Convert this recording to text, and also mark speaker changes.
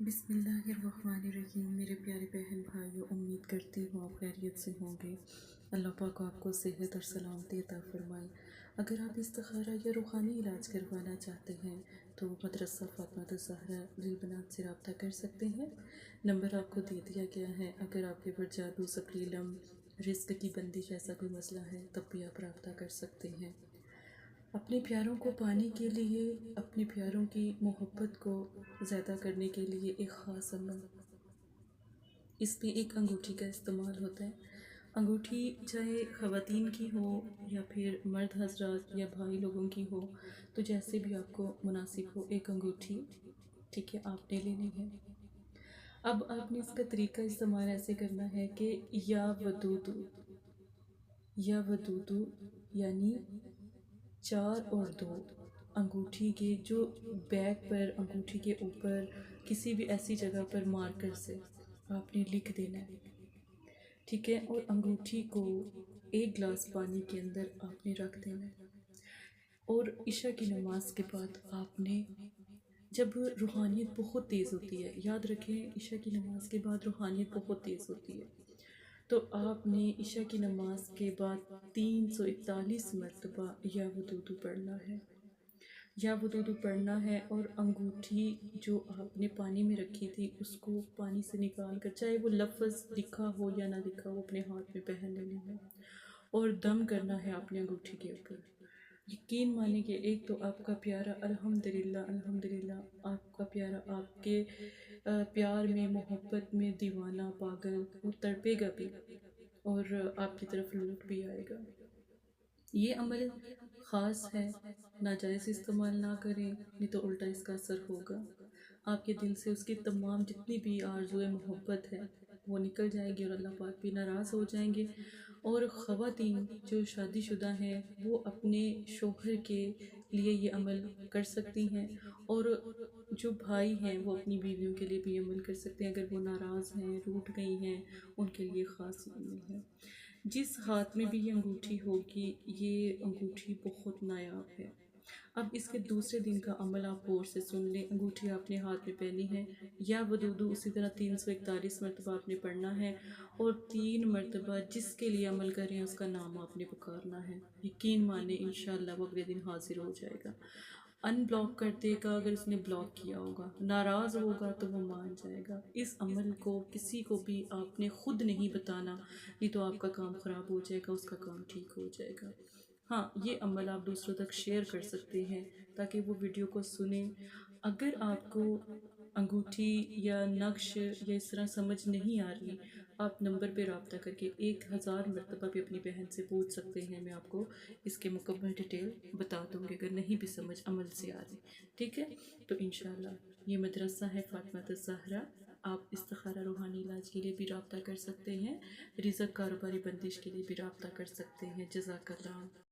Speaker 1: بسم اللہ الرحمن الرحیم۔ میرے پیارے بہن بھائیوں، امید کرتی ہوں آپ خیریت سے ہوں گے۔ اللہ پاک آپ کو صحت اور سلامتی عطا فرمائے۔ اگر آپ استخارہ یا روحانی علاج کروانا چاہتے ہیں تو مدرسہ فاطمہ الزہرا للبنات سے رابطہ کر سکتے ہیں۔ نمبر آپ کو دے دیا گیا ہے۔ اگر آپ کے پر جادو، سکری علم، رزق کی بندش ایسا کوئی مسئلہ ہے تب بھی آپ رابطہ کر سکتے ہیں۔ اپنے پیاروں کو پانے کے لیے، اپنے پیاروں کی محبت کو زیادہ کرنے کے لیے ایک خاص عمل، اس میں ایک انگوٹھی کا استعمال ہوتا ہے۔ انگوٹھی چاہے خواتین کی ہو یا پھر مرد حضرات یا بھائی لوگوں کی ہو، تو جیسے بھی آپ کو مناسب ہو ایک انگوٹھی ٹھیک ہے آپ نے لینی ہے۔ اب آپ نے اس کا طریقہ استعمال ایسے کرنا ہے کہ یا ودودو یعنی 4 اور 2 انگوٹھی کے جو بیک پر، انگوٹھی کے اوپر کسی بھی ایسی جگہ پر مارکر سے آپ نے لکھ دینا ہے ٹھیک ہے، اور انگوٹھی کو 1 گلاس پانی کے اندر آپ نے رکھ دینا ہے۔ اور عشاء کی نماز کے بعد آپ نے، جب روحانیت بہت تیز ہوتی ہے، یاد رکھیں عشاء کی نماز کے بعد روحانیت بہت تیز ہوتی ہے، تو آپ نے عشاء کی نماز کے بعد 341 مرتبہ یا ودودو پڑھنا ہے، یا ودودو پڑھنا ہے۔ اور انگوٹھی جو آپ نے پانی میں رکھی تھی اس کو پانی سے نکال کر، چاہے وہ لفظ لکھا ہو یا نہ لکھا ہو، اپنے ہاتھ میں پہن لینا ہے اور دم کرنا ہے اپنے انگوٹھی کے اوپر۔ یقین مانے کہ ایک تو آپ کا پیارا الحمدللہ الحمدللہ، آپ کا پیارا آپ کے پیار میں، محبت میں دیوانہ، پاگل، وہ تڑپے گا بھی اور آپ کی طرف لوٹ بھی آئے گا۔ یہ عمل خاص ہے، ناجائز استعمال نہ کریں، نہیں تو الٹا اس کا اثر ہوگا۔ آپ کے دل سے اس کی تمام جتنی بھی آرزوئے محبت ہے وہ نکل جائے گی اور اللہ پاک بھی ناراض ہو جائیں گے۔ اور خواتین جو شادی شدہ ہیں وہ اپنے شوہر کے لیے یہ عمل کر سکتی ہیں، اور جو بھائی ہیں وہ اپنی بیویوں کے لیے بھی عمل کر سکتے ہیں اگر وہ ناراض ہیں، روٹھ گئی ہیں، ان کے لیے خاص عمل ہے۔ جس ہاتھ میں بھی یہ انگوٹھی ہوگی، یہ انگوٹھی بہت نایاب ہے۔ اب اس کے دوسرے دن کا عمل آپ غور سے سن لیں۔ انگوٹھی آپ نے ہاتھ میں پہنی ہے، یا ودودو اسی طرح 341 مرتبہ آپ نے پڑھنا ہے، اور 3 مرتبہ جس کے لیے عمل کر رہے ہیں اس کا نام آپ نے پکارنا ہے۔ یقین مانے انشاءاللہ وہ اگلے دن حاضر ہو جائے گا، ان بلاک کر دے گا اگر اس نے بلاک کیا ہوگا، ناراض ہوگا تو وہ مان جائے گا۔ اس عمل کو کسی کو بھی آپ نے خود نہیں بتانا، نہیں تو آپ کا کام خراب ہو جائے گا، اس کا کام ٹھیک ہو جائے گا۔ ہاں، یہ عمل آپ دوسروں تک شیئر کر سکتے ہیں تاکہ وہ ویڈیو کو سنیں۔ اگر آپ کو انگوٹھی یا نقش یا اس طرح سمجھ نہیں آ رہی، آپ نمبر پہ رابطہ کر کے 1000 مرتبہ بھی اپنی بہن سے پوچھ سکتے ہیں، میں آپ کو اس کے مکمل ڈیٹیل بتا دوں گی اگر نہیں بھی سمجھ عمل سے آ رہی، ٹھیک ہے؟ تو انشاءاللہ یہ مدرسہ ہے فاطمہ الزہرا۔ آپ استخارہ روحانی علاج کے لیے بھی رابطہ کر سکتے ہیں، رزق کاروباری بندش کے لیے بھی رابطہ کر سکتے ہیں۔ جزاک اللہ۔